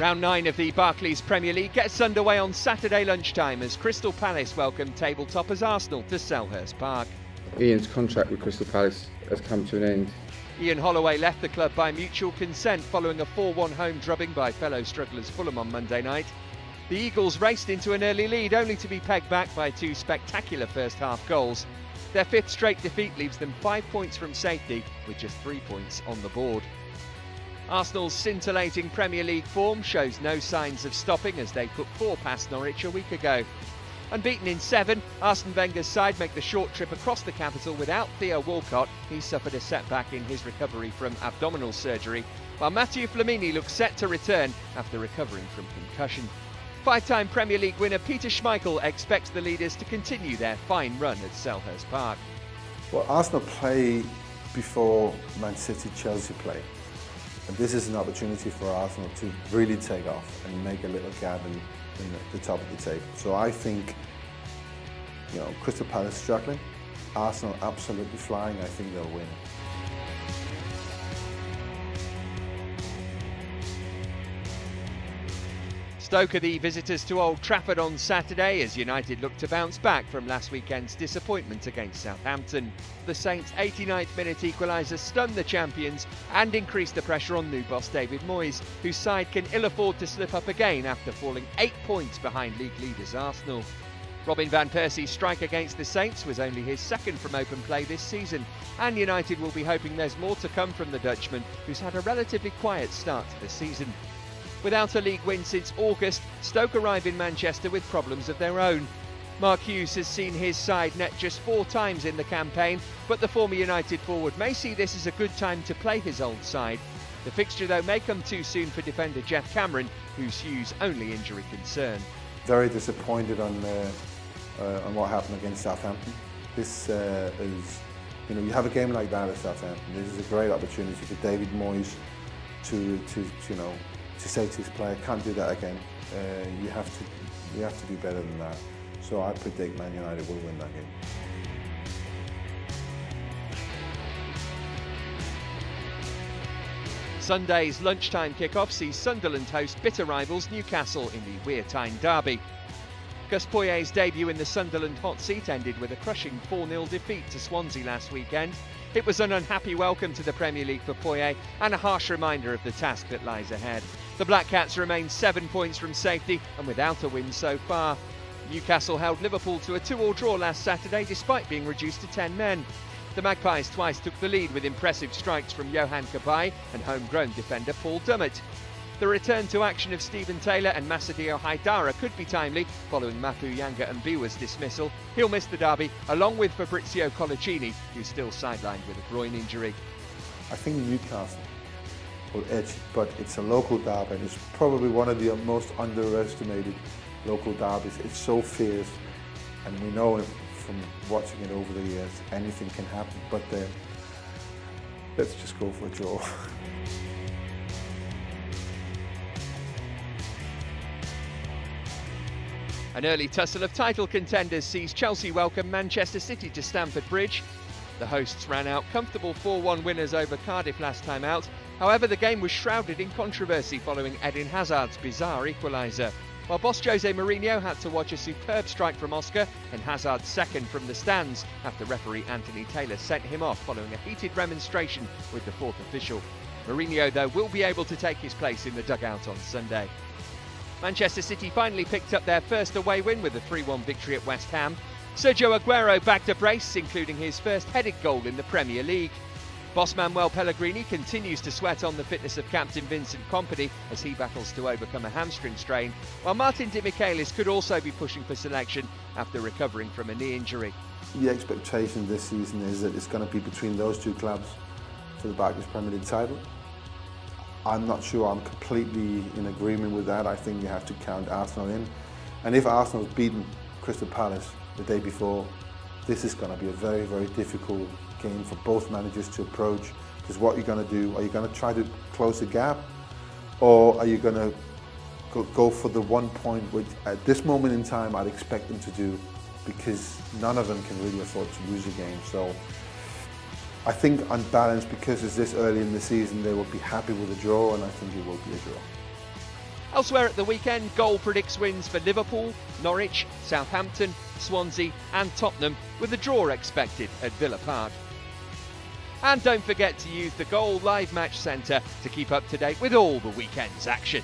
Round 9 of the Barclays Premier League gets underway on Saturday lunchtime as Crystal Palace welcome table-toppers Arsenal to Selhurst Park. Ian's contract with Crystal Palace has come to an end. Ian Holloway left the club by mutual consent following a 4-1 home drubbing by fellow strugglers Fulham on Monday night. The Eagles raced into an early lead only to be pegged back by two spectacular first-half goals. Their fifth straight defeat leaves them 5 points from safety with just 3 points on the board. Arsenal's scintillating Premier League form shows no signs of stopping as they put 4 past Norwich a week ago. Unbeaten in 7, Arsene Wenger's side make the short trip across the capital without Theo Walcott. He suffered a setback in his recovery from abdominal surgery, while Mathieu Flamini looks set to return after recovering from concussion. 5-time Premier League winner Peter Schmeichel expects the leaders to continue their fine run at Selhurst Park. Well, Arsenal play before Man City, Chelsea play. And this is an opportunity for Arsenal to really take off and make a little gap in the top of the table. So I think, Crystal Palace struggling, Arsenal absolutely flying. I think they'll win. Stoke are the visitors to Old Trafford on Saturday as United look to bounce back from last weekend's disappointment against Southampton. The Saints' 89th minute equaliser stunned the champions and increased the pressure on new boss David Moyes, whose side can ill afford to slip up again after falling 8 points behind league leaders Arsenal. Robin van Persie's strike against the Saints was only his second from open play this season, and United will be hoping there's more to come from the Dutchman, who's had a relatively quiet start to the season. Without a league win since August, Stoke arrive in Manchester with problems of their own. Mark Hughes has seen his side net just 4 times in the campaign, but the former United forward may see this as a good time to play his old side. The fixture, though, may come too soon for defender Jeff Cameron, who's Hughes' only injury concern. Very disappointed on what happened against Southampton. This is, you have a game like that at Southampton. This is a great opportunity for David Moyes to say to his player, can't do that again. You have to do better than that. So I predict Man United will win that game. Sunday's lunchtime kick-off sees Sunderland host bitter rivals Newcastle in the Wear Tyne derby. Gus Poyet's debut in the Sunderland hot seat ended with a crushing 4-0 defeat to Swansea last weekend. It was an unhappy welcome to the Premier League for Poyet and a harsh reminder of the task that lies ahead. The Black Cats remain 7 points from safety and without a win so far. Newcastle held Liverpool to a 2-2 draw last Saturday despite being reduced to 10 men. The Magpies twice took the lead with impressive strikes from Johan Cabaye and homegrown defender Paul Dummett. The return to action of Stephen Taylor and Masadio Haidara could be timely following Mapu Yanga and Biwa's dismissal. He'll miss the derby along with Fabrizio Collicini, who's still sidelined with a groin injury. I think Newcastle will edge, but it's a local derby and it's probably one of the most underestimated local derbies. It's so fierce and we know from watching it over the years anything can happen, but let's just go for a draw. An early tussle of title contenders sees Chelsea welcome Manchester City to Stamford Bridge. The hosts ran out comfortable 4-1 winners over Cardiff last time out. However, the game was shrouded in controversy following Eden Hazard's bizarre equaliser. While boss Jose Mourinho had to watch a superb strike from Oscar and Hazard's second from the stands after referee Anthony Taylor sent him off following a heated remonstration with the fourth official. Mourinho, though, will be able to take his place in the dugout on Sunday. Manchester City finally picked up their first away win with a 3-1 victory at West Ham. Sergio Aguero bagged a brace, including his first headed goal in the Premier League. Boss Manuel Pellegrini continues to sweat on the fitness of captain Vincent Kompany as he battles to overcome a hamstring strain, while Martin Di Michelis could also be pushing for selection after recovering from a knee injury. The expectation this season is that it's going to be between those two clubs for the Barclays Premier League title. I'm not sure I'm completely in agreement with that. I think you have to count Arsenal in. And if Arsenal's beaten Crystal Palace the day before, this is going to be a very, very difficult game for both managers to approach. Because what you're going to do, are you going to try to close the gap? Or are you going to go for the 1 point, which at this moment in time I'd expect them to do, because none of them can really afford to lose a game. So I think on balance, because it's this early in the season, they will be happy with a draw, and I think it will be a draw. Elsewhere at the weekend, Goal predicts wins for Liverpool, Norwich, Southampton, Swansea and Tottenham, with a draw expected at Villa Park. And don't forget to use the Goal Live Match Centre to keep up to date with all the weekend's action.